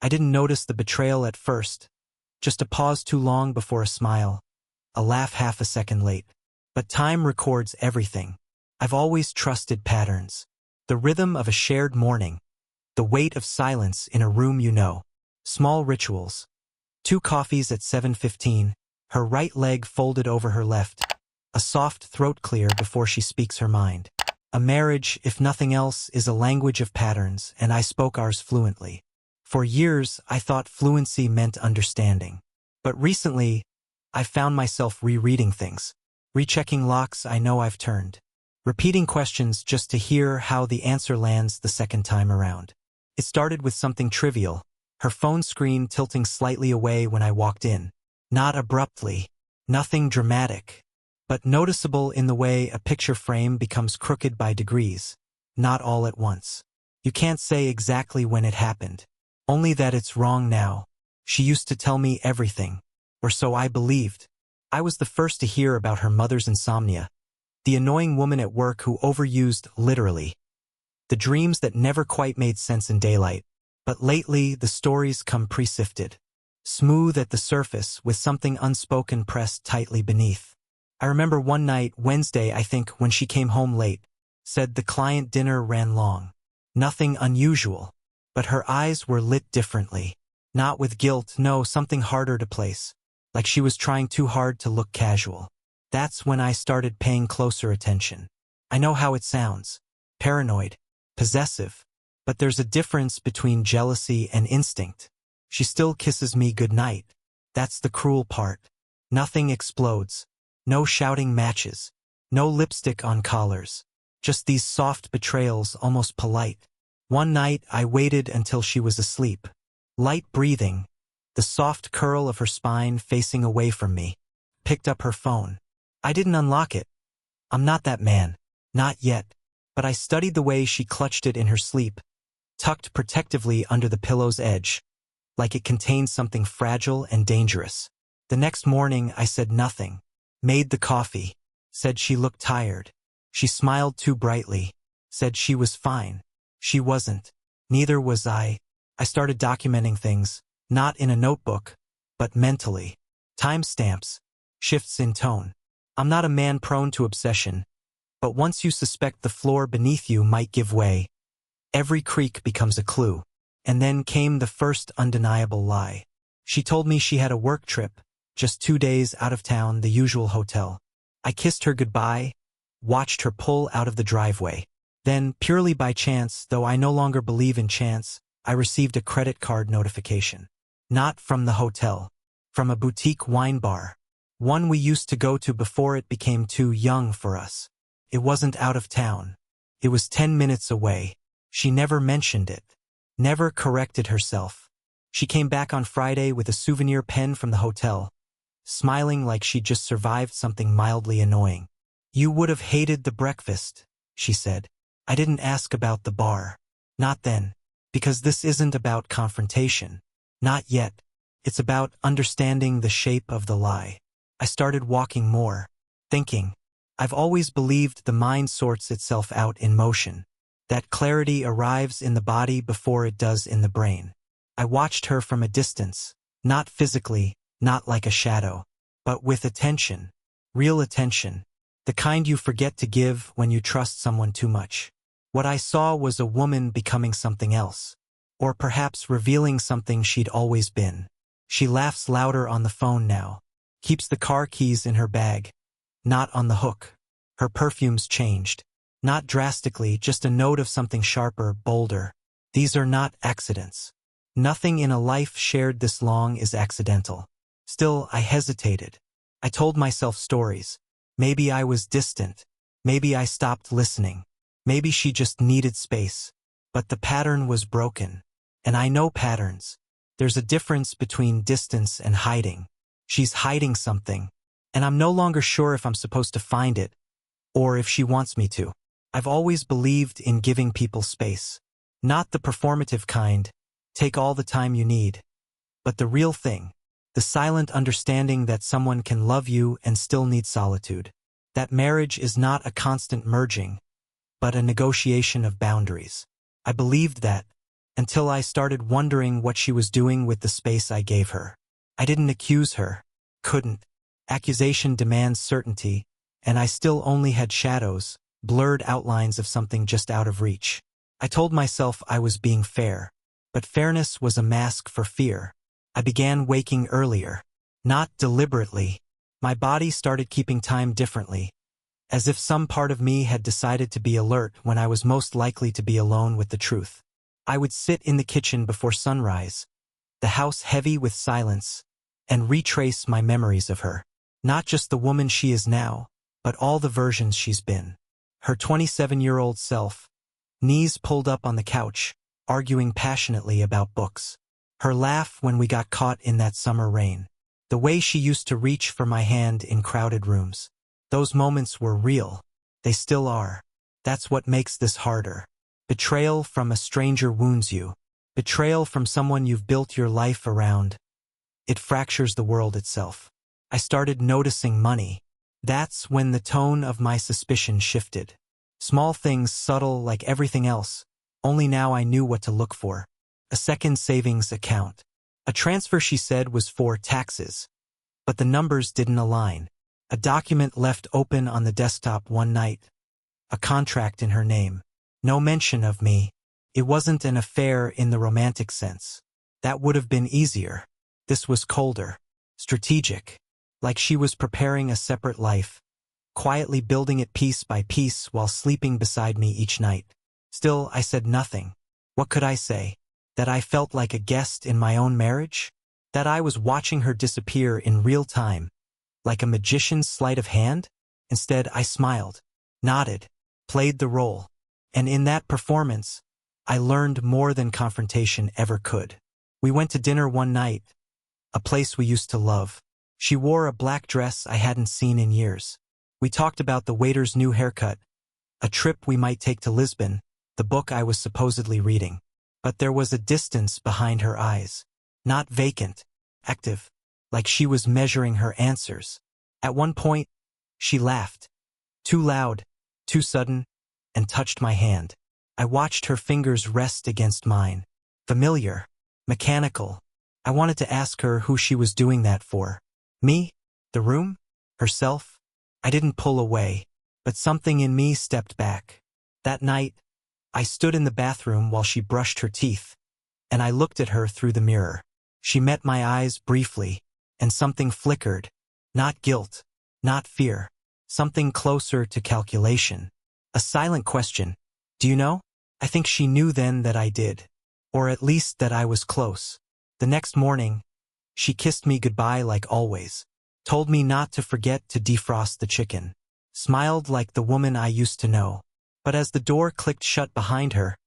I didn't notice the betrayal at first, just a pause too long before a smile, a laugh half a second late. But time records everything. I've always trusted patterns. The rhythm of a shared morning, the weight of silence in a room you know, small rituals. 2 coffees at 7:15, her right leg folded over her left, a soft throat clear before she speaks her mind. A marriage, if nothing else, is a language of patterns, and I spoke ours fluently. For years, I thought fluency meant understanding. But recently, I found myself rereading things, rechecking locks I know I've turned, repeating questions just to hear how the answer lands the second time around. It started with something trivial, her phone screen tilting slightly away when I walked in. Not abruptly, nothing dramatic, but noticeable in the way a picture frame becomes crooked by degrees, not all at once. You can't say exactly when it happened, only that it's wrong now. She used to tell me everything, or so I believed. I was the first to hear about her mother's insomnia, the annoying woman at work who overused literally, the dreams that never quite made sense in daylight. But lately, the stories come pre-sifted, smooth at the surface with something unspoken pressed tightly beneath. I remember one night, Wednesday I think, when she came home late, said the client dinner ran long. Nothing unusual, but her eyes were lit differently. Not with guilt, no, something harder to place, like she was trying too hard to look casual. That's when I started paying closer attention. I know how it sounds, paranoid, possessive, but there's a difference between jealousy and instinct. She still kisses me goodnight. That's the cruel part. Nothing explodes. No shouting matches. No lipstick on collars. Just these soft betrayals, almost polite. One night, I waited until she was asleep. Light breathing, the soft curl of her spine facing away from me. Picked up her phone. I didn't unlock it. I'm not that man. Not yet. But I studied the way she clutched it in her sleep, tucked protectively under the pillow's edge, like it contained something fragile and dangerous. The next morning, I said nothing. Made the coffee. Said she looked tired. She smiled too brightly. Said she was fine. She wasn't. Neither was I. I started documenting things, not in a notebook, but mentally. Timestamps. Shifts in tone. I'm not a man prone to obsession, but once you suspect the floor beneath you might give way, every creak becomes a clue. And then came the first undeniable lie. She told me she had a work trip, just 2 days out of town, the usual hotel. I kissed her goodbye, watched her pull out of the driveway. Then, purely by chance, though I no longer believe in chance, I received a credit card notification. Not from the hotel. From a boutique wine bar. One we used to go to before it became too young for us. It wasn't out of town. It was 10 minutes away. She never mentioned it. Never corrected herself. She came back on Friday with a souvenir pen from the hotel, smiling like she'd just survived something mildly annoying. You would have hated the breakfast, she said. I didn't ask about the bar. Not then. Because this isn't about confrontation. Not yet. It's about understanding the shape of the lie. I started walking more. Thinking. I've always believed the mind sorts itself out in motion. That clarity arrives in the body before it does in the brain. I watched her from a distance. Not physically, not like a shadow. But with attention. Real attention. The kind you forget to give when you trust someone too much. What I saw was a woman becoming something else. Or perhaps revealing something she'd always been. She laughs louder on the phone now. Keeps the car keys in her bag. Not on the hook. Her perfume's changed. Not drastically, just a note of something sharper, bolder. These are not accidents. Nothing in a life shared this long is accidental. Still, I hesitated. I told myself stories. Maybe I was distant. Maybe I stopped listening. Maybe she just needed space. But the pattern was broken. And I know patterns. There's a difference between distance and hiding. She's hiding something. And I'm no longer sure if I'm supposed to find it, or if she wants me to. I've always believed in giving people space. Not the performative kind, take all the time you need, but the real thing. The silent understanding that someone can love you and still need solitude. That marriage is not a constant merging, but a negotiation of boundaries. I believed that, until I started wondering what she was doing with the space I gave her. I didn't accuse her. Couldn't. Accusation demands certainty, and I still only had shadows, blurred outlines of something just out of reach. I told myself I was being fair, but fairness was a mask for fear. I began waking earlier. Not deliberately. My body started keeping time differently, as if some part of me had decided to be alert when I was most likely to be alone with the truth. I would sit in the kitchen before sunrise, the house heavy with silence, and retrace my memories of her. Not just the woman she is now, but all the versions she's been. Her 27-year-old self, knees pulled up on the couch, arguing passionately about books. Her laugh when we got caught in that summer rain. The way she used to reach for my hand in crowded rooms. Those moments were real. They still are. That's what makes this harder. Betrayal from a stranger wounds you. Betrayal from someone you've built your life around. It fractures the world itself. I started noticing money. That's when the tone of my suspicion shifted. Small things, subtle like everything else. Only now I knew what to look for. A second savings account. A transfer she said was for taxes. But the numbers didn't align. A document left open on the desktop one night. A contract in her name. No mention of me. It wasn't an affair in the romantic sense. That would have been easier. This was colder. Strategic. Like she was preparing a separate life. Quietly building it piece by piece while sleeping beside me each night. Still, I said nothing. What could I say? That I felt like a guest in my own marriage? That I was watching her disappear in real time, like a magician's sleight of hand? Instead, I smiled, nodded, played the role. And in that performance, I learned more than confrontation ever could. We went to dinner one night, a place we used to love. She wore a black dress I hadn't seen in years. We talked about the waiter's new haircut, a trip we might take to Lisbon, the book I was supposedly reading. But there was a distance behind her eyes. Not vacant, active, like she was measuring her answers. At one point, she laughed. Too loud, too sudden, and touched my hand. I watched her fingers rest against mine. Familiar, mechanical. I wanted to ask her who she was doing that for. Me? The room? Herself? I didn't pull away, but something in me stepped back. That night, I stood in the bathroom while she brushed her teeth, and I looked at her through the mirror. She met my eyes briefly, and something flickered. Not guilt, not fear. Something closer to calculation. A silent question. Do you know? I think she knew then that I did. Or at least that I was close. The next morning, she kissed me goodbye like always. Told me not to forget to defrost the chicken. Smiled like the woman I used to know. But as the door clicked shut behind her,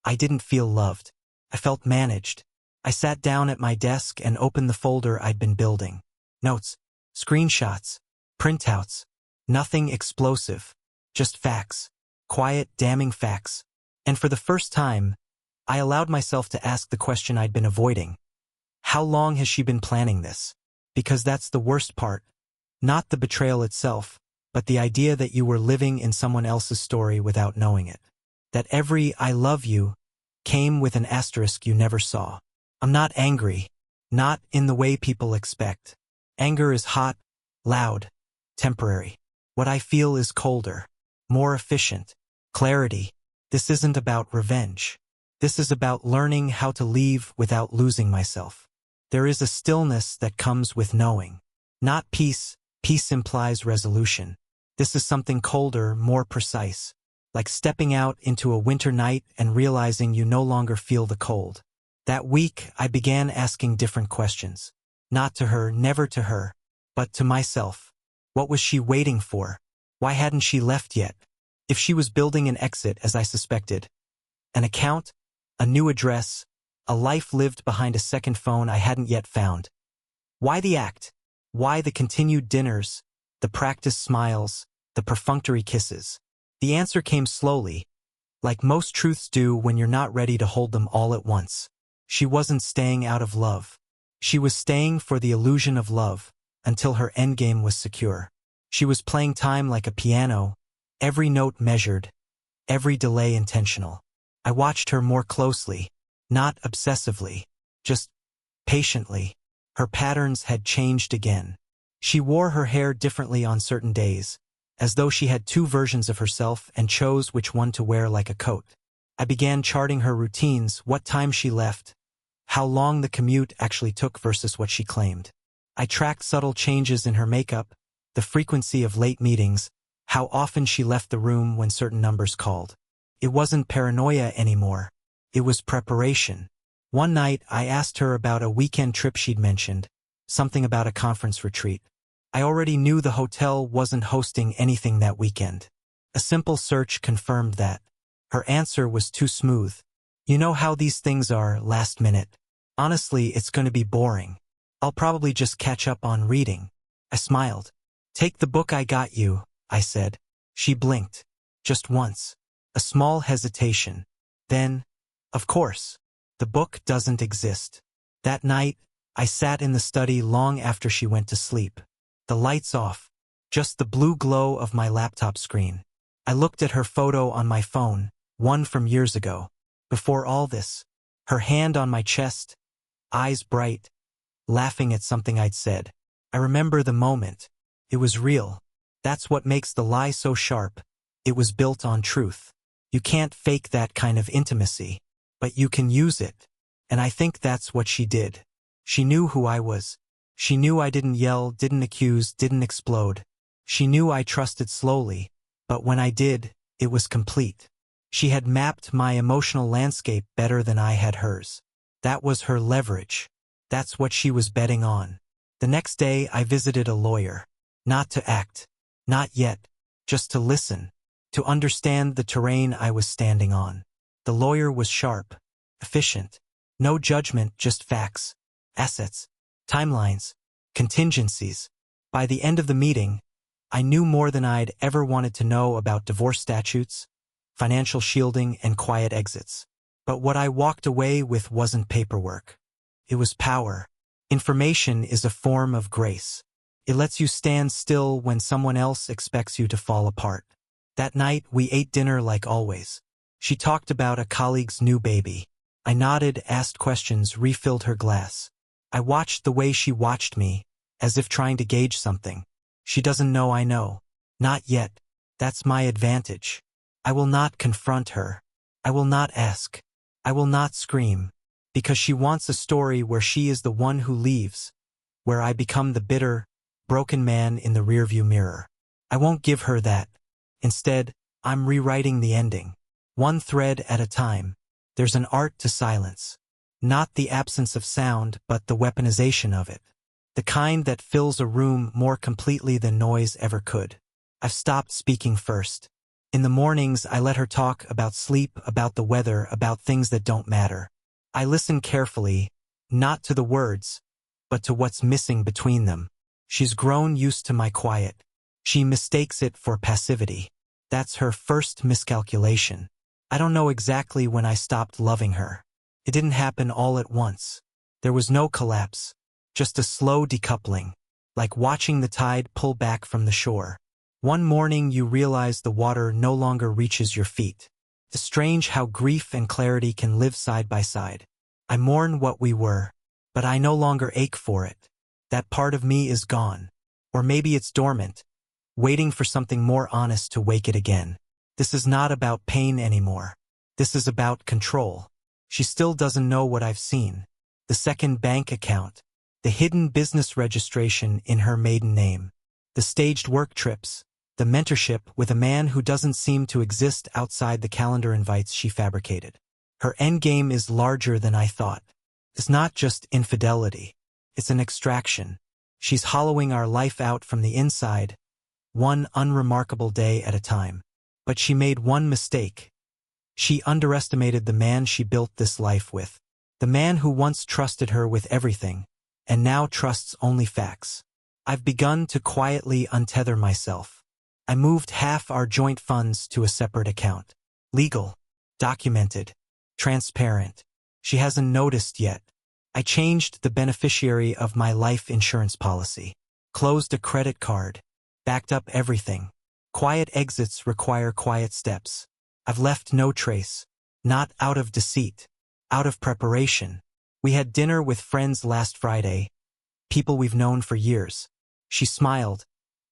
I didn't feel loved. I felt managed. I sat down at my desk and opened the folder I'd been building. Notes, screenshots, printouts. Nothing explosive. Just facts. Quiet, damning facts. And for the first time, I allowed myself to ask the question I'd been avoiding. How long has she been planning this? Because that's the worst part. Not the betrayal itself, but the idea that you were living in someone else's story without knowing it. That every "I love you" came with an asterisk you never saw. I'm not angry. Not in the way people expect. Anger is hot, loud, temporary. What I feel is colder, more efficient. Clarity. This isn't about revenge. This is about learning how to leave without losing myself. There is a stillness that comes with knowing. Not peace. Peace implies resolution. This is something colder, more precise. Like stepping out into a winter night and realizing you no longer feel the cold. That week, I began asking different questions. Not to her, never to her, but to myself. What was she waiting for? Why hadn't she left yet? If she was building an exit, as I suspected. An account, a new address, a life lived behind a second phone I hadn't yet found. Why the act? Why the continued dinners, the practiced smiles, the perfunctory kisses? The answer came slowly, like most truths do when you're not ready to hold them all at once. She wasn't staying out of love. She was staying for the illusion of love, until her endgame was secure. She was playing time like a piano, every note measured, every delay intentional. I watched her more closely. Not obsessively, just patiently. Her patterns had changed again. She wore her hair differently on certain days, as though she had two versions of herself and chose which one to wear like a coat. I began charting her routines, what time she left, how long the commute actually took versus what she claimed. I tracked subtle changes in her makeup, the frequency of late meetings, how often she left the room when certain numbers called. It wasn't paranoia anymore. It was preparation. One night, I asked her about a weekend trip she'd mentioned, something about a conference retreat. I already knew the hotel wasn't hosting anything that weekend. A simple search confirmed that. Her answer was too smooth. You know how these things are, last minute. Honestly, it's going to be boring. I'll probably just catch up on reading. I smiled. Take the book I got you, I said. She blinked. Just once. A small hesitation. Then, of course, the book doesn't exist. That night, I sat in the study long after she went to sleep. The lights off, just the blue glow of my laptop screen. I looked at her photo on my phone, one from years ago. Before all this, her hand on my chest, eyes bright, laughing at something I'd said. I remember the moment. It was real. That's what makes the lie so sharp. It was built on truth. You can't fake that kind of intimacy, but you can use it. And I think that's what she did. She knew who I was. She knew I didn't yell, didn't accuse, didn't explode. She knew I trusted slowly, but when I did, it was complete. She had mapped my emotional landscape better than I had hers. That was her leverage. That's what she was betting on. The next day, I visited a lawyer. Not to act. Not yet. Just to listen. To understand the terrain I was standing on. The lawyer was sharp. Efficient. No judgment, just facts. Assets. Timelines. Contingencies. By the end of the meeting, I knew more than I'd ever wanted to know about divorce statutes, financial shielding, and quiet exits. But what I walked away with wasn't paperwork. It was power. Information is a form of grace. It lets you stand still when someone else expects you to fall apart. That night, we ate dinner like always. She talked about a colleague's new baby. I nodded, asked questions, refilled her glass. I watched the way she watched me, as if trying to gauge something. She doesn't know I know. Not yet. That's my advantage. I will not confront her. I will not ask. I will not scream. Because she wants a story where she is the one who leaves, where I become the bitter, broken man in the rearview mirror. I won't give her that. Instead, I'm rewriting the ending. One thread at a time. There's an art to silence. Not the absence of sound, but the weaponization of it. The kind that fills a room more completely than noise ever could. I've stopped speaking first. In the mornings, I let her talk about sleep, about the weather, about things that don't matter. I listen carefully, not to the words, but to what's missing between them. She's grown used to my quiet. She mistakes it for passivity. That's her first miscalculation. I don't know exactly when I stopped loving her. It didn't happen all at once. There was no collapse, just a slow decoupling, like watching the tide pull back from the shore. One morning you realize the water no longer reaches your feet. It's strange how grief and clarity can live side by side. I mourn what we were, but I no longer ache for it. That part of me is gone. Or maybe it's dormant, waiting for something more honest to wake it again. This is not about pain anymore. This is about control. She still doesn't know what I've seen. The second bank account. The hidden business registration in her maiden name. The staged work trips. The mentorship with a man who doesn't seem to exist outside the calendar invites she fabricated. Her endgame is larger than I thought. It's not just infidelity. It's an extraction. She's hollowing our life out from the inside, one unremarkable day at a time. But she made one mistake. She underestimated the man she built this life with. The man who once trusted her with everything, and now trusts only facts. I've begun to quietly untether myself. I moved half our joint funds to a separate account. Legal, documented, transparent. She hasn't noticed yet. I changed the beneficiary of my life insurance policy. Closed a credit card. Backed up everything. Quiet exits require quiet steps. I've left no trace. Not out of deceit, Out of preparation. We had dinner with friends last Friday, people we've known for years. She smiled,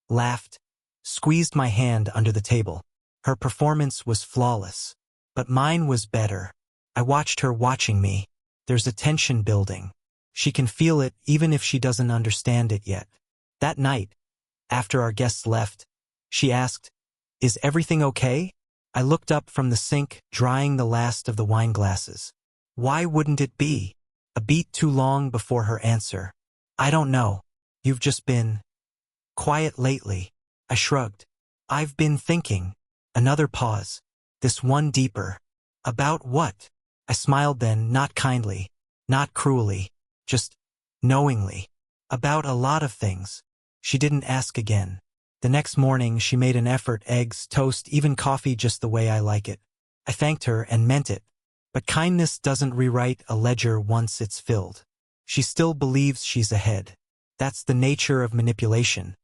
laughed, squeezed my hand under the table. Her performance was flawless, but mine was better. I watched her watching me. There's a tension building. She can feel it even if she doesn't understand it yet. That night, after our guests left, she asked, "Is everything okay?" I looked up from the sink, drying the last of the wine glasses. Why wouldn't it be? A beat too long before her answer. I don't know. You've just been quiet lately. I shrugged. I've been thinking. Another pause. This one deeper. About what? I smiled then, not kindly, not cruelly, just knowingly. About a lot of things. She didn't ask again. The next morning she made an effort, eggs, toast, even coffee just the way I like it. I thanked her and meant it. But kindness doesn't rewrite a ledger once it's filled. She still believes she's ahead. That's the nature of manipulation.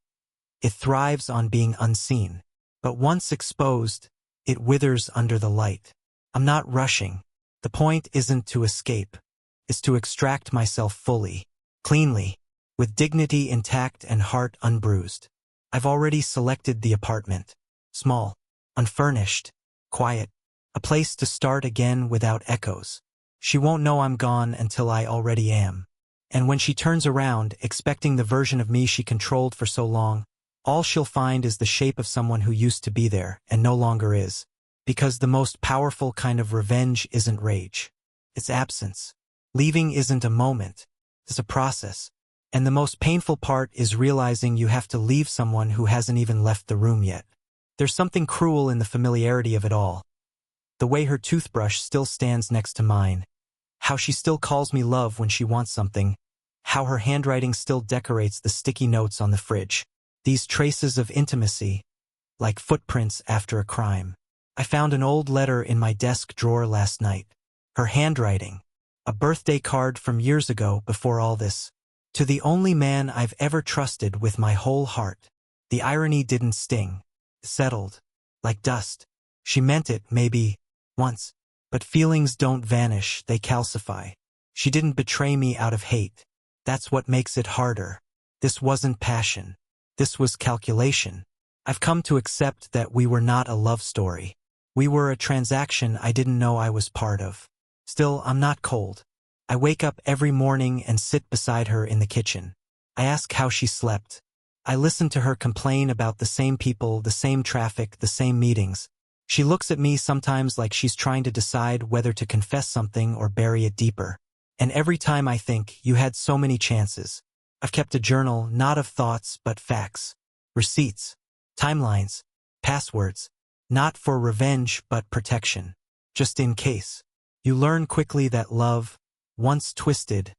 It thrives on being unseen. But once exposed, it withers under the light. I'm not rushing. The point isn't to escape. It's to extract myself fully, cleanly, with dignity intact and heart unbruised. I've already selected the apartment. Small, unfurnished, quiet. A place to start again without echoes. She won't know I'm gone until I already am. And when she turns around, expecting the version of me she controlled for so long, all she'll find is the shape of someone who used to be there and no longer is. Because the most powerful kind of revenge isn't rage. It's absence. Leaving isn't a moment. It's a process. And the most painful part is realizing you have to leave someone who hasn't even left the room yet. There's something cruel in the familiarity of it all. The way her toothbrush still stands next to mine. How she still calls me love when she wants something. How her handwriting still decorates the sticky notes on the fridge. These traces of intimacy, like footprints after a crime. I found an old letter in my desk drawer last night. Her handwriting. A birthday card from years ago before all this. To the only man I've ever trusted with my whole heart. The irony didn't sting. It settled. Like dust. She meant it, maybe, once. But feelings don't vanish, they calcify. She didn't betray me out of hate. That's what makes it harder. This wasn't passion. This was calculation. I've come to accept that we were not a love story. We were a transaction I didn't know I was part of. Still, I'm not cold. I wake up every morning and sit beside her in the kitchen. I ask how she slept. I listen to her complain about the same people, the same traffic, the same meetings. She looks at me sometimes like she's trying to decide whether to confess something or bury it deeper. And every time I think, you had so many chances. I've kept a journal, not of thoughts, but facts. Receipts. Timelines. Passwords. Not for revenge, but protection. Just in case. You learn quickly that love, once twisted,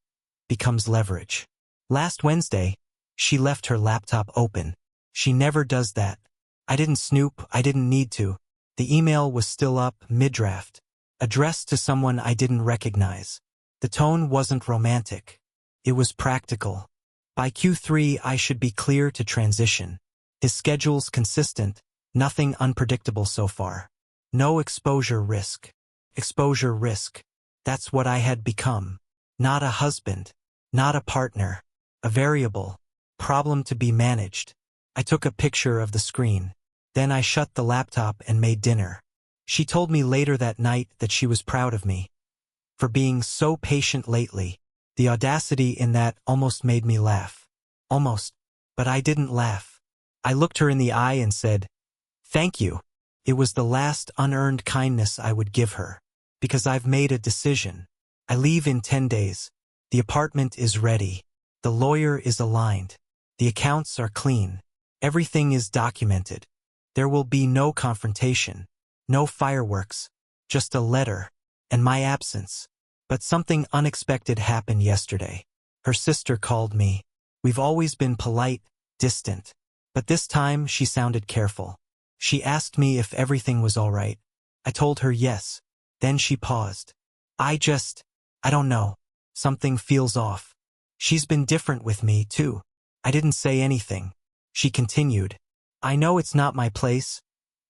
becomes leverage. Last Wednesday, she left her laptop open. She never does that. I didn't snoop, I didn't need to. The email was still up, mid-draft. Addressed to someone I didn't recognize. The tone wasn't romantic. It was practical. By Q3 I should be clear to transition. His schedule's consistent, nothing unpredictable so far. No exposure risk. Exposure risk. That's what I had become. Not a husband. Not a partner. A variable. Problem to be managed. I took a picture of the screen. Then I shut the laptop and made dinner. She told me later that night that she was proud of me. For being so patient lately. The audacity in that almost made me laugh. Almost. But I didn't laugh. I looked her in the eye and said, "Thank you." It was the last unearned kindness I would give her. Because I've made a decision. I leave in 10 days. The apartment is ready. The lawyer is aligned. The accounts are clean. Everything is documented. There will be no confrontation. No fireworks. Just a letter. And my absence. But something unexpected happened yesterday. Her sister called me. We've always been polite, distant. But this time she sounded careful. She asked me if everything was all right. I told her yes. Then she paused. I don't know. Something feels off. She's been different with me, too. I didn't say anything. She continued. I know it's not my place,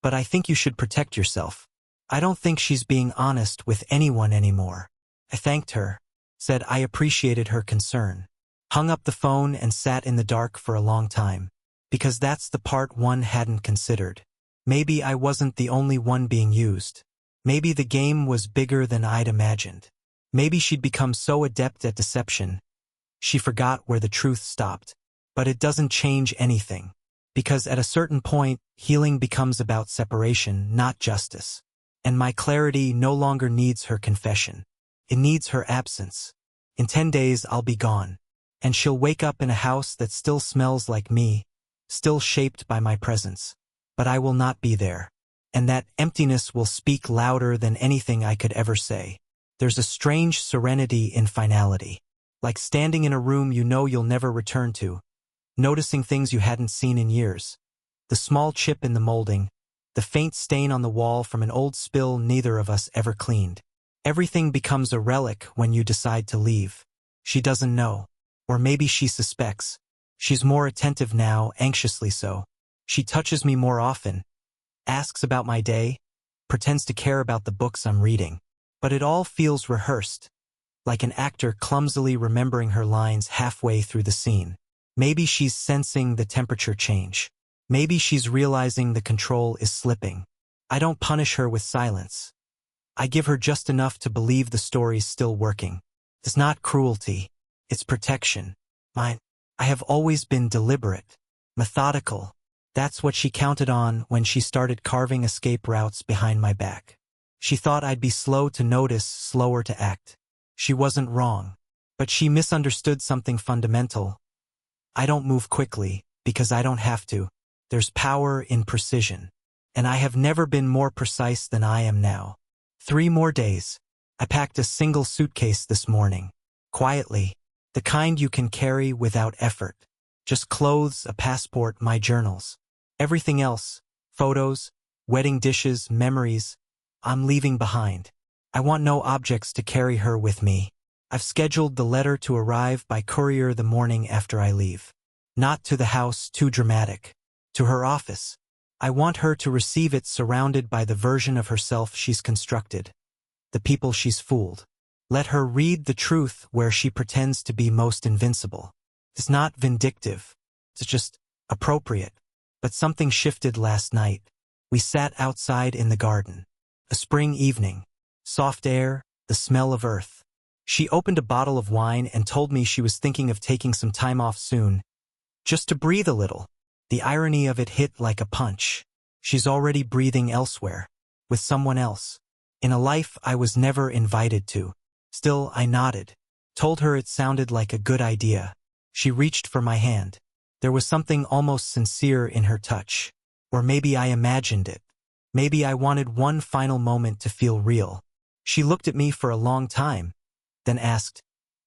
but I think you should protect yourself. I don't think she's being honest with anyone anymore. I thanked her, said I appreciated her concern, hung up the phone and sat in the dark for a long time. Because that's the part one hadn't considered. Maybe I wasn't the only one being used. Maybe the game was bigger than I'd imagined. Maybe she'd become so adept at deception, she forgot where the truth stopped. But it doesn't change anything. Because at a certain point, healing becomes about separation, not justice. And my clarity no longer needs her confession. It needs her absence. In 10 days, I'll be gone. And she'll wake up in a house that still smells like me, still shaped by my presence. But I will not be there. And that emptiness will speak louder than anything I could ever say. There's a strange serenity in finality. Like standing in a room you know you'll never return to. Noticing things you hadn't seen in years. The small chip in the molding. The faint stain on the wall from an old spill neither of us ever cleaned. Everything becomes a relic when you decide to leave. She doesn't know. Or maybe she suspects. She's more attentive now, anxiously so. She touches me more often. Asks about my day. Pretends to care about the books I'm reading. But it all feels rehearsed. Like an actor clumsily remembering her lines halfway through the scene. Maybe she's sensing the temperature change. Maybe she's realizing the control is slipping. I don't punish her with silence. I give her just enough to believe the story's still working. It's not cruelty. It's protection. Mine. I have always been deliberate. Methodical. That's what she counted on when she started carving escape routes behind my back. She thought I'd be slow to notice, slower to act. She wasn't wrong. But she misunderstood something fundamental. I don't move quickly, because I don't have to. There's power in precision. And I have never been more precise than I am now. 3 more days. I packed a single suitcase this morning. Quietly. The kind you can carry without effort. Just clothes, a passport, my journals. Everything else, photos, wedding dishes, memories, I'm leaving behind. I want no objects to carry her with me. I've scheduled the letter to arrive by courier the morning after I leave. Not to the house, too dramatic. To her office. I want her to receive it surrounded by the version of herself she's constructed. The people she's fooled. Let her read the truth where she pretends to be most invincible. It's not vindictive. It's just appropriate. But something shifted last night. We sat outside in the garden. A spring evening. Soft air, the smell of earth. She opened a bottle of wine and told me she was thinking of taking some time off soon. Just to breathe a little. The irony of it hit like a punch. She's already breathing elsewhere. With someone else. In a life I was never invited to. Still, I nodded. Told her it sounded like a good idea. She reached for my hand. There was something almost sincere in her touch. Or maybe I imagined it. Maybe I wanted one final moment to feel real. She looked at me for a long time. Then asked,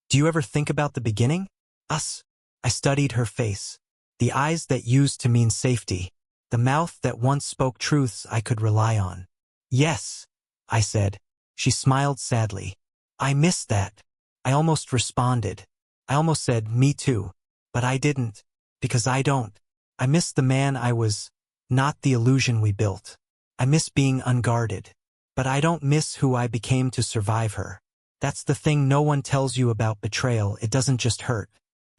"Do you ever think about the beginning? Us?" I studied her face. The eyes that used to mean safety. The mouth that once spoke truths I could rely on. "Yes," I said. She smiled sadly. "I missed that." I almost responded. I almost said, "Me too." But I didn't. Because I don't. I miss the man I was, not the illusion we built. I miss being unguarded. But I don't miss who I became to survive her. That's the thing no one tells you about betrayal. It doesn't just hurt.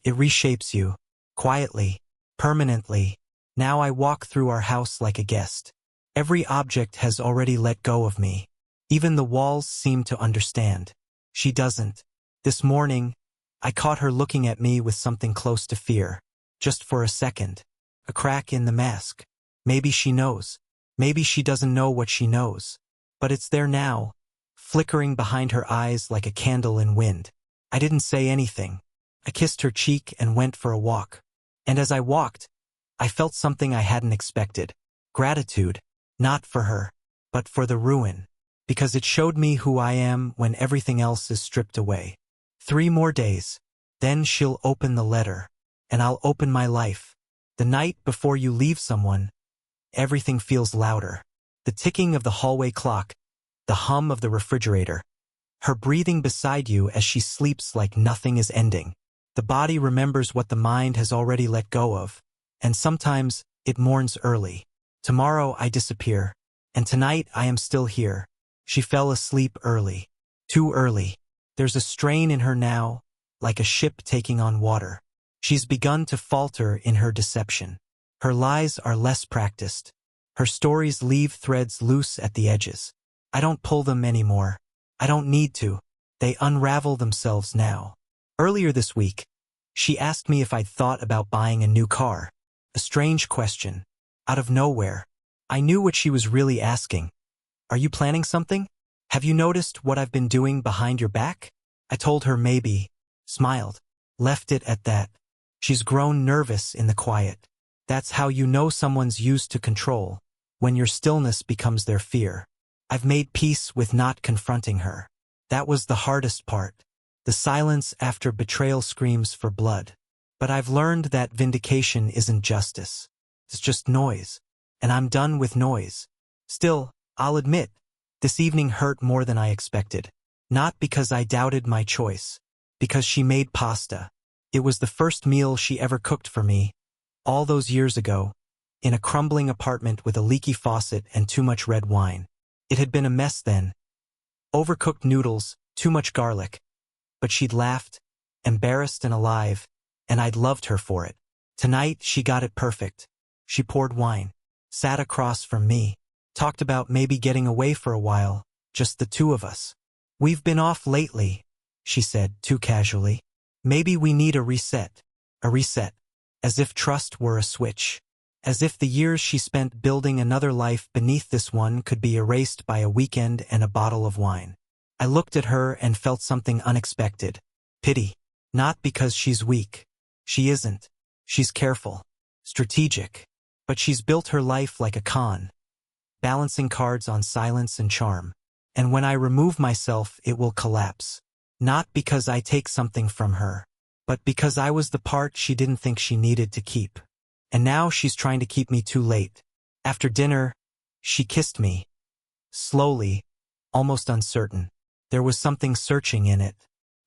It reshapes you. Quietly. Permanently. Now I walk through our house like a guest. Every object has already let go of me. Even the walls seem to understand. She doesn't. This morning, I caught her looking at me with something close to fear. Just for a second. A crack in the mask. Maybe she knows. Maybe she doesn't know what she knows. But it's there now, flickering behind her eyes like a candle in wind. I didn't say anything. I kissed her cheek and went for a walk. And as I walked, I felt something I hadn't expected. Gratitude. Not for her, but for the ruin. Because it showed me who I am when everything else is stripped away. 3 more days. Then she'll open the letter. And I'll open my life. The night before you leave someone, everything feels louder. The ticking of the hallway clock, the hum of the refrigerator, her breathing beside you as she sleeps like nothing is ending. The body remembers what the mind has already let go of, and sometimes it mourns early. Tomorrow I disappear, and tonight I am still here. She fell asleep early. Too early. There's a strain in her now, like a ship taking on water. She's begun to falter in her deception. Her lies are less practiced. Her stories leave threads loose at the edges. I don't pull them anymore. I don't need to. They unravel themselves now. Earlier this week, she asked me if I'd thought about buying a new car. A strange question. Out of nowhere. I knew what she was really asking. Are you planning something? Have you noticed what I've been doing behind your back? I told her maybe, smiled, left it at that. She's grown nervous in the quiet. That's how you know someone's used to control, when your stillness becomes their fear. I've made peace with not confronting her. That was the hardest part. The silence after betrayal screams for blood. But I've learned that vindication isn't justice. It's just noise. And I'm done with noise. Still, I'll admit, this evening hurt more than I expected. Not because I doubted my choice. Because she made pasta. It was the first meal she ever cooked for me, all those years ago, in a crumbling apartment with a leaky faucet and too much red wine. It had been a mess then. Overcooked noodles, too much garlic. But she'd laughed, embarrassed and alive, and I'd loved her for it. Tonight, she got it perfect. She poured wine, sat across from me, talked about maybe getting away for a while, just the two of us. We've been off lately, she said, too casually. Maybe we need a reset. A reset. As if trust were a switch. As if the years she spent building another life beneath this one could be erased by a weekend and a bottle of wine. I looked at her and felt something unexpected. Pity. Not because she's weak. She isn't. She's careful. Strategic. But she's built her life like a con. Balancing cards on silence and charm. And when I remove myself, it will collapse. Not because I take something from her, but because I was the part she didn't think she needed to keep. And now she's trying to keep me too late. After dinner, she kissed me. Slowly, almost uncertain. There was something searching in it.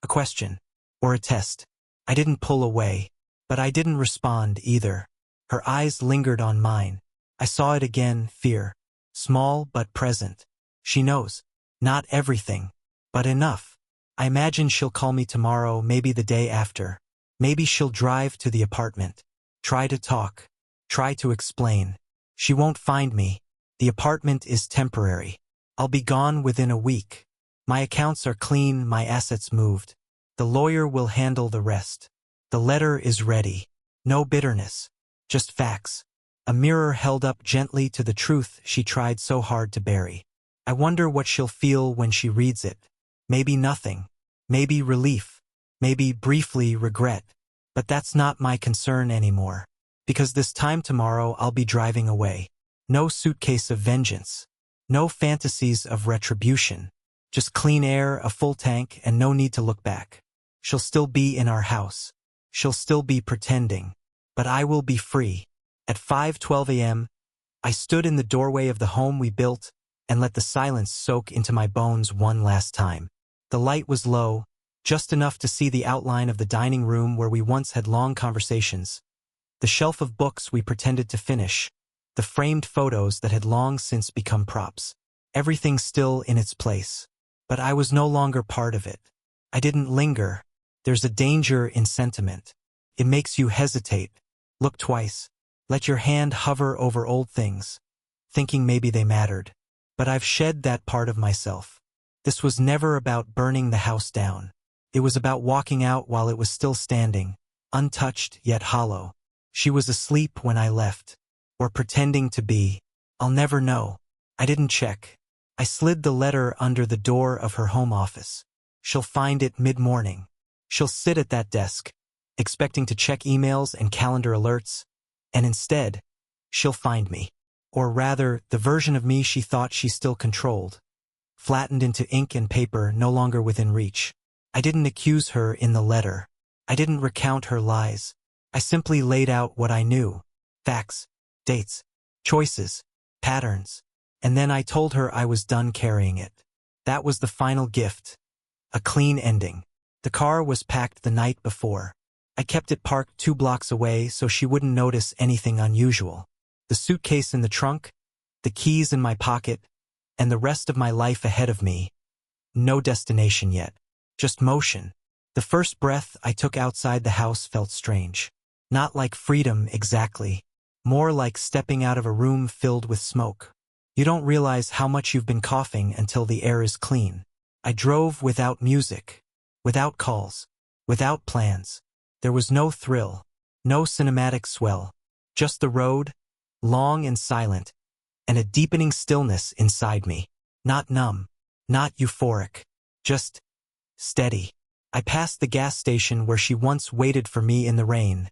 A question. Or a test. I didn't pull away. But I didn't respond either. Her eyes lingered on mine. I saw it again, fear. Small but present. She knows. Not everything. But enough. I imagine she'll call me tomorrow, maybe the day after. Maybe she'll drive to the apartment. Try to talk. Try to explain. She won't find me. The apartment is temporary. I'll be gone within a week. My accounts are clean, my assets moved. The lawyer will handle the rest. The letter is ready. No bitterness. Just facts. A mirror held up gently to the truth she tried so hard to bury. I wonder what she'll feel when she reads it. Maybe nothing. Maybe relief. Maybe briefly regret. But that's not my concern anymore. Because this time tomorrow I'll be driving away. No suitcase of vengeance. No fantasies of retribution. Just clean air, a full tank, and no need to look back. She'll still be in our house. She'll still be pretending. But I will be free. At 5:12 a.m., I stood in the doorway of the home we built and let the silence soak into my bones one last time. The light was low, just enough to see the outline of the dining room where we once had long conversations. The shelf of books we pretended to finish. The framed photos that had long since become props. Everything still in its place. But I was no longer part of it. I didn't linger. There's a danger in sentiment. It makes you hesitate. Look twice. Let your hand hover over old things, thinking maybe they mattered. But I've shed that part of myself. This was never about burning the house down. It was about walking out while it was still standing, untouched yet hollow. She was asleep when I left. Or pretending to be. I'll never know. I didn't check. I slid the letter under the door of her home office. She'll find it mid-morning. She'll sit at that desk, expecting to check emails and calendar alerts, and instead, she'll find me. Or rather, the version of me she thought she still controlled. Flattened into ink and paper, no longer within reach. I didn't accuse her in the letter. I didn't recount her lies. I simply laid out what I knew. Facts, dates, choices, patterns. And then I told her I was done carrying it. That was the final gift. A clean ending. The car was packed the night before. I kept it parked 2 blocks away so she wouldn't notice anything unusual. The suitcase in the trunk, the keys in my pocket, and the rest of my life ahead of me. No destination yet. just motion. The first breath I took outside the house felt strange. Not like freedom exactly. More like stepping out of a room filled with smoke. You don't realize how much you've been coughing until the air is clean. I drove without music, without calls, without plans. There was no thrill, no cinematic swell. Just the road, long and silent, and a deepening stillness inside me. Not numb, not euphoric, just steady. I passed the gas station where she once waited for me in the rain,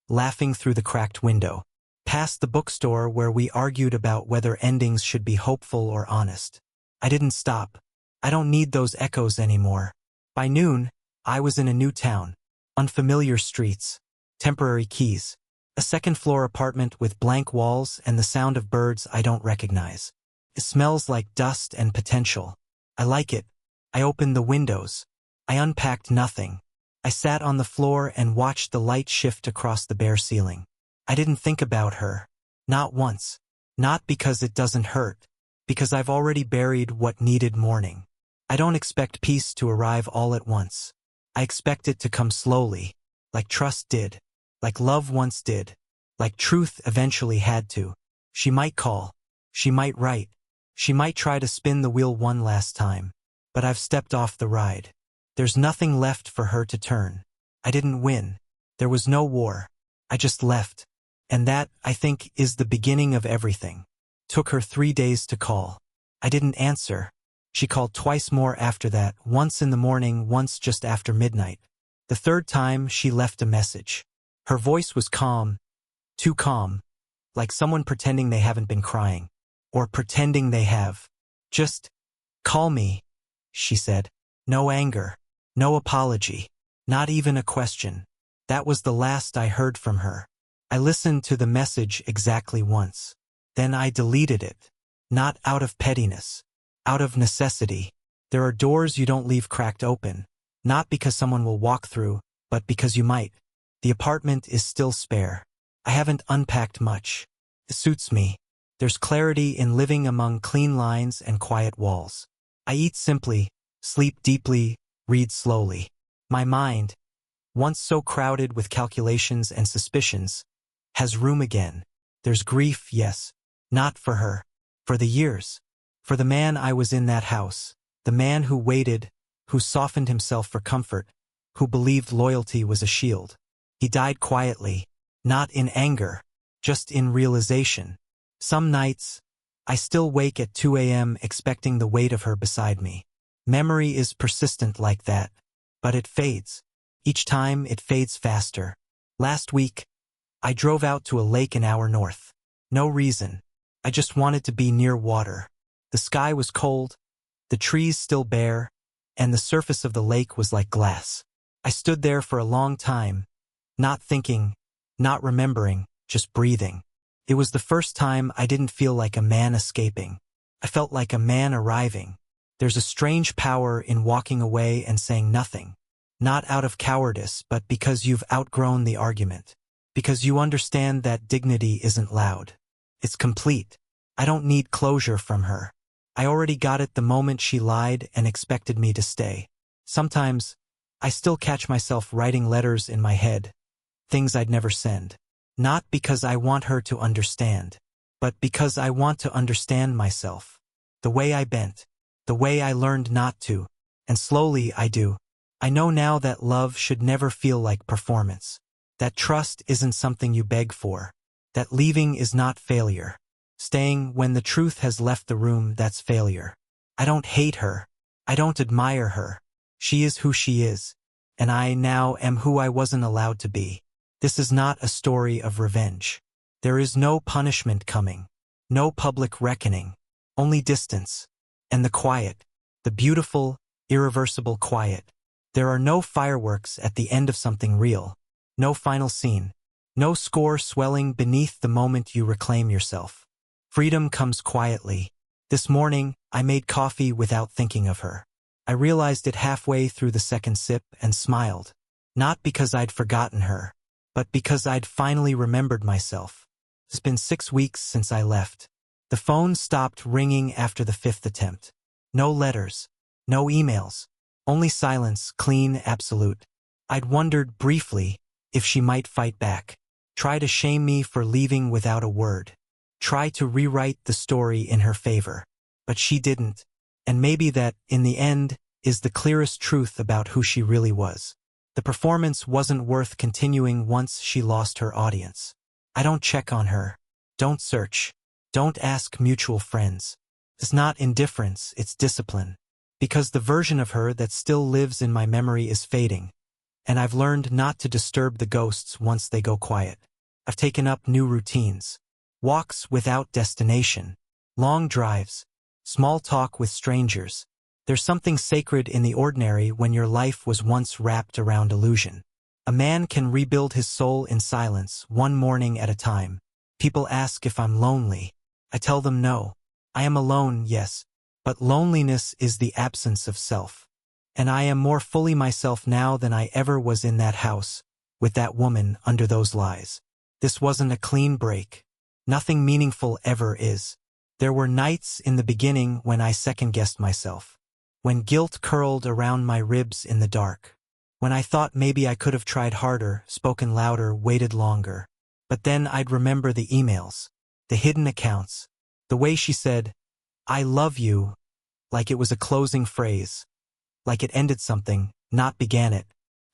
laughing through the cracked window. Past the bookstore where we argued about whether endings should be hopeful or honest. I didn't stop. I don't need those echoes anymore. By noon, I was in a new town. Unfamiliar streets. Temporary keys. A second-floor apartment with blank walls and the sound of birds I don't recognize. It smells like dust and potential. I like it. I opened the windows. I unpacked nothing. I sat on the floor and watched the light shift across the bare ceiling. I didn't think about her. Not once. Not because it doesn't hurt. Because I've already buried what needed mourning. I don't expect peace to arrive all at once. I expect it to come slowly. Like trust did. Like love once did. Like truth eventually had to. She might call. She might write. She might try to spin the wheel one last time. But I've stepped off the ride. There's nothing left for her to turn. I didn't win. There was no war. I just left. And that, I think, is the beginning of everything. Took her 3 days to call. I didn't answer. She called twice more after that, once in the morning, once just after midnight. The third time, she left a message. Her voice was calm, too calm, like someone pretending they haven't been crying. Or pretending they have. Just call me, she said. No anger, no apology, not even a question. That was the last I heard from her. I listened to the message exactly once. Then I deleted it. Not out of pettiness. Out of necessity. There are doors you don't leave cracked open. Not because someone will walk through, but because you might. The apartment is still spare. I haven't unpacked much. It suits me. There's clarity in living among clean lines and quiet walls. I eat simply, sleep deeply, read slowly. My mind, once so crowded with calculations and suspicions, has room again. There's grief, yes. Not for her. For the years. For the man I was in that house. The man who waited, who softened himself for comfort, who believed loyalty was a shield. He died quietly. Not in anger. Just in realization. Some nights, I still wake at 2 a.m. expecting the weight of her beside me. Memory is persistent like that. But it fades. Each time it fades faster. Last week, I drove out to a lake an hour north. No reason. I just wanted to be near water. The sky was cold, the trees still bare, and the surface of the lake was like glass. I stood there for a long time, not thinking, not remembering, just breathing. It was the first time I didn't feel like a man escaping. I felt like a man arriving. There's a strange power in walking away and saying nothing. Not out of cowardice, but because you've outgrown the argument. Because you understand that dignity isn't loud. It's complete. I don't need closure from her. I already got it the moment she lied and expected me to stay. Sometimes, I still catch myself writing letters in my head, things I'd never send. Not because I want her to understand, but because I want to understand myself. The way I bent, the way I learned not to, and slowly I do. I know now that love should never feel like performance. That trust isn't something you beg for. That leaving is not failure. Staying when the truth has left the room, that's failure. I don't hate her. I don't admire her. She is who she is. And I now am who I wasn't allowed to be. This is not a story of revenge. There is no punishment coming. No public reckoning. Only distance. And the quiet. The beautiful, irreversible quiet. There are no fireworks at the end of something real. No final scene. No score swelling beneath the moment you reclaim yourself. Freedom comes quietly. This morning, I made coffee without thinking of her. I realized it halfway through the second sip and smiled. Not because I'd forgotten her, but because I'd finally remembered myself. It's been 6 weeks since I left. The phone stopped ringing after the 5th attempt. No letters. No emails. Only silence, clean, absolute. I'd wondered briefly if she might fight back, try to shame me for leaving without a word, try to rewrite the story in her favor. But she didn't. And maybe that, in the end, is the clearest truth about who she really was. The performance wasn't worth continuing once she lost her audience. I don't check on her. Don't search. Don't ask mutual friends. It's not indifference, it's discipline. Because the version of her that still lives in my memory is fading, and I've learned not to disturb the ghosts once they go quiet. I've taken up new routines. Walks without destination. Long drives. Small talk with strangers. There's something sacred in the ordinary when your life was once wrapped around illusion. A man can rebuild his soul in silence, one morning at a time. People ask if I'm lonely. I tell them no. I am alone, yes, but loneliness is the absence of self. And I am more fully myself now than I ever was in that house, with that woman under those lies. This wasn't a clean break. Nothing meaningful ever is. There were nights in the beginning when I second-guessed myself, when guilt curled around my ribs in the dark, when I thought maybe I could have tried harder, spoken louder, waited longer. But then I'd remember the emails, the hidden accounts, the way she said, "I love you," like it was a closing phrase, like it ended something, not began it,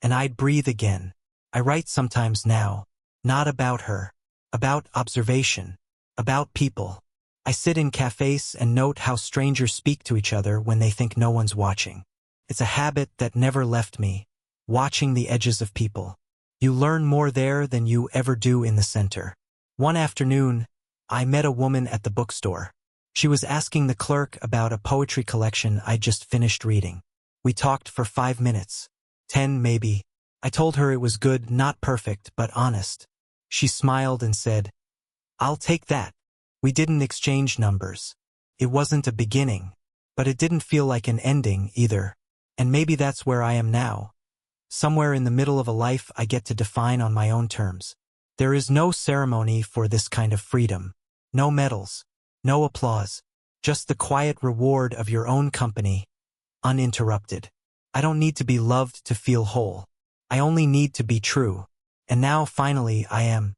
and I'd breathe again. I write sometimes now, not about her, about observation, about people. I sit in cafes and note how strangers speak to each other when they think no one's watching. It's a habit that never left me, watching the edges of people. You learn more there than you ever do in the center. One afternoon, I met a woman at the bookstore. She was asking the clerk about a poetry collection I'd just finished reading. We talked for 5 minutes. 10 maybe. I told her it was good, not perfect, but honest. She smiled and said, "I'll take that." We didn't exchange numbers. It wasn't a beginning, but it didn't feel like an ending either. And maybe that's where I am now. Somewhere in the middle of a life I get to define on my own terms. There is no ceremony for this kind of freedom. No medals. No applause. Just the quiet reward of your own company, uninterrupted. I don't need to be loved to feel whole. I only need to be true. And now finally I am.